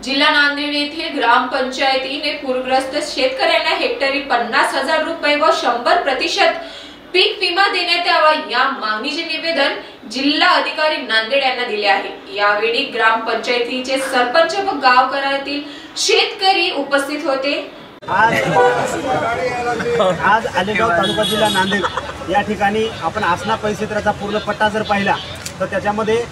जिल्हा नांदेड येथील ग्रामपंचायतीने पूरग्रस्त शेतकऱ्यांना हेक्टरी 50,000 रुपये व 100% पीक विमा देण्यात यावा या मागणीचे निवेदन जिल्हा अधिकारी नांदेड यांना दिले आहे। यावेळी ग्रामपंचायतीचे सरपंच व गावकऱ्यातील शेतकरी उपस्थित होते। आज आलेगाव तालुका जिल्हा नांदेड या ठिकाणी आपण आसना परिक्षेत्राचा पूर्ण पट्टा जर पाहिला तर त्याच्यामध्ये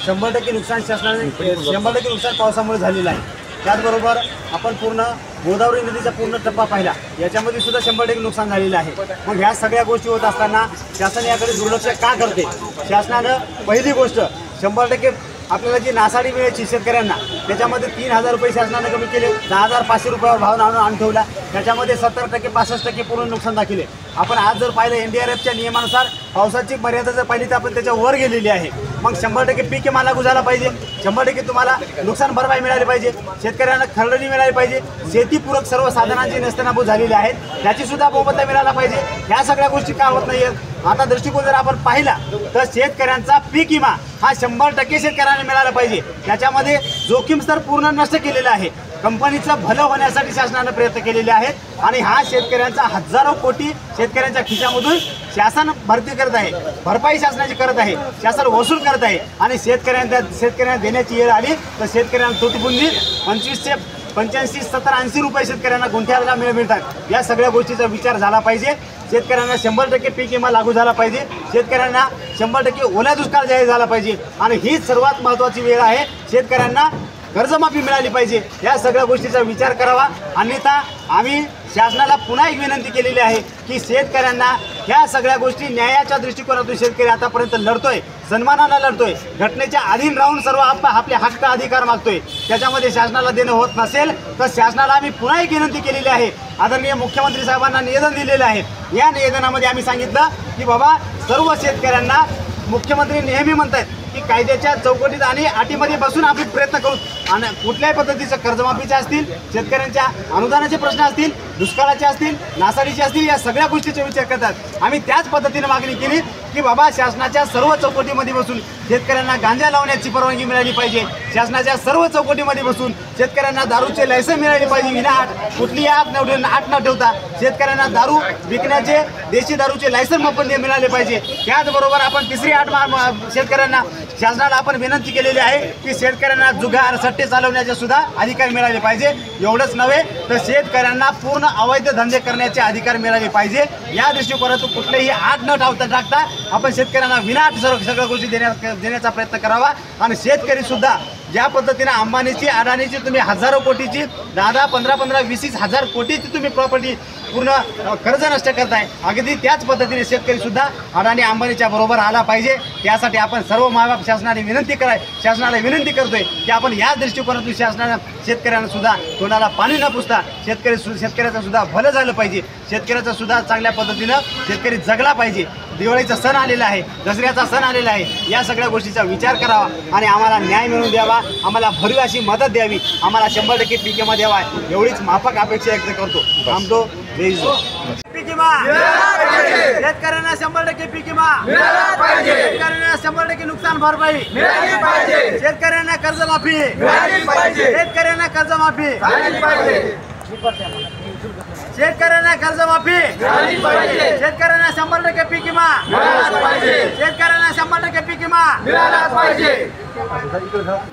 100% नुकसान शासनाने 100% नुकसान पावसामुळे झालेलं आहे। त्याचबरोबर आपण पूर्ण गोदावरी नदीचा पूर्ण टप्पा पाहिला, याच्यामध्ये सुद्धा 100% नुकसान झालेलं आहे। मग ह्या सगळ्या गोष्टी होत असताना शासन याकडे दुर्लक्ष का करते? शासनानं पहिली गोष्ट 100% आपल्याला जी नासाडी मिळायची शेतकऱ्यांना त्याच्यामध्ये 3,000 रुपये शासनाने कमी केले, 10,500 रुपयावर भाव आणून ठेवला, त्याच्यामध्ये 70% 65% पूर्ण नुकसान दाखवले। आपण आज जर पाहिलं NDRFच्या नियमानुसार पावसाची मर्यादा जर पाहिली तर आपण त्याच्या वर गेलेली आहे। मग 100% पीक विमा लागू झाला पाहिजे, 100% तुम्हाला नुकसान भरपाई मिळाली पाहिजे, शेतकऱ्यांना खरडणी मिळाली पाहिजे, शेतीपूरक सर्व साधनांची नेस्तनाबूत झालेली आहेत त्याची सुद्धा मोबदला मिळाला पाहिजे। ह्या सगळ्या गोष्टी का होत नाहीत? आता दृष्टिकोन जर आपण पाहिला तर शेतकऱ्यांचा पीक विमा हा 100% शेतकऱ्यांना मिळाला पाहिजे। त्याच्यामध्ये जोखीम स्तर पूर्ण नष्ट केलेला आहे। कंपनीचं भलं होण्यासाठी शासनाने प्रयत्न केलेले आहेत आणि हा शेतकऱ्यांचा हजारो कोटी शेतकऱ्यांच्या खिशामधून शासन भरती करत आहे, भरपाई शासनाची करत आहे, शासन वसूल करत आहे आणि शेतकऱ्यांना देण्याची वेळ आली तर शेतकऱ्यांना तुटपुंजी 25 ते 85, 70, 80 रुपये शेतकऱ्यांना गुंठ्याला मिळतात। या सगळ्या गोष्टीचा विचार झाला पाहिजे। शेतकऱ्यांना 100% पीक विमा लागू झाला पाहिजे, शेतकऱ्यांना 100% ओला दुष्काळ जाहीर झाला पाहिजे आणि हीच सर्वात महत्त्वाची वेळ आहे। शेतकऱ्यांना कर्जमाफी मिळाली पाहिजे। या सगळ्या गोष्टीचा विचार करावा, अन्यथा आम्ही शासनाला पुन्हा एक विनंती केलेली आहे की शेतकऱ्यांना ह्या सगळ्या गोष्टी न्यायाच्या दृष्टिकोनातून शेतकरी आतापर्यंत लढतोय, सन्मानाने लढतोय, घटनेच्या अधीन राहून सर्व आपले हक्क अधिकार मागतोय। त्याच्यामध्ये शासनाला देणं होत नसेल तर शासनाला आम्ही पुन्हा एक विनंती केलेली आहे। आदरणीय मुख्यमंत्री साहेबांना निवेदन दिलेलं आहे। या निवेदनामध्ये आम्ही सांगितलं की बाबा सर्व शेतकऱ्यांना मुख्यमंत्री नेहमी म्हणतात की कायद्याच्या चौकटीत आणि अटीमध्ये बसून आपण प्रयत्न करू आणि कुठल्याही पद्धतीचं कर्जमाफीचे असतील, शेतकऱ्यांच्या अनुदानाचे प्रश्न असतील, दुष्काळाचे असतील, नासाडीचे असतील, या सगळ्या गोष्टीचा विचार करतात। आम्ही त्याच पद्धतीने मागणी केली की बाबा शासनाच्या सर्व चौकटीमध्ये बसून शेतकऱ्यांना गांजा लावण्याची परवानगी मिळाली पाहिजे, शासनाच्या सर्व चौकटीमध्ये बसून शेतकऱ्यांना दारूचे लायसन मिळाले पाहिजे विनाअट, कुठलीही आट न ठेवता शेतकऱ्यांना दारू विकण्याचे देशी दारूचे लायसन मोफत मिळाले पाहिजे। त्याचबरोबर आपण तिसरी आट शेतकऱ्यांना शासनाला आपण विनंती केलेली आहे की शेतकऱ्यांना जुगार सट्टे चालवण्याचे सुद्धा अधिकार मिळाले पाहिजे। एवढंच नव्हे तर शेतकऱ्यांना पूर्ण अवैध धंदे करण्याचे अधिकार मिळाले पाहिजे। या दृष्टिकोनातून कुठलेही आट न टाकता आपण शेतकऱ्यांना विनाअट सगळ्या गोष्टी देण्याचा प्रयत्न करावा आणि शेतकरी सुद्धा ज्या पद्धतीने अंबानीची, अडाणीची तुम्ही हजारो कोटीची 10, 15, 20 हजार कोटीची तुम्ही प्रॉपर्टी पूर्ण कर्ज नष्ट करताय, अगदी त्याच पद्धतीने शेतकरी सुद्धा अडाणी अंबानीच्या बरोबर आला पाहिजे। त्यासाठी आपण सर्व मायबाप शासनाला विनंती करतोय की आपण या दृष्टिकोनातून शासनानं शेतकऱ्यांना सुद्धा तोंडाला पाणी न पुसता शेतकऱ्याचं सुद्धा भलं झालं पाहिजे, शेतकऱ्याचं सुद्धा चांगल्या पद्धतीनं शेतकरी जगला पाहिजे। दिवाळीचा सण आलेला आहे, दसऱ्याचा सण आलेला आहे, या सगळ्या गोष्टीचा विचार करावा आणि आम्हाला न्याय मिळवून द्यावा, आम्हाला भरीव अशी मदत द्यावी, आम्हाला 100% पीक विमा द्यावा एवढीच माफक अपेक्षा व्यक्त करतो। थांबतो। पीक विमा शेतकऱ्यांना 100% पीक विमा शेतकऱ्यांना 100% नुकसान भरपाई शेतकऱ्यांना कर्जमाफी शेतकऱ्यांना कर्जमाफी शेतकऱ्यांना कर्जमाफी शेतकऱ्यांना 100% पीक विमा शेतकऱ्यांना 100% पीक विमा।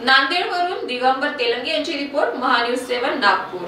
नांदेडवरून दिगंबर तेलंगे यांची रिपोर्ट, महान्यूज 7 नागपूर।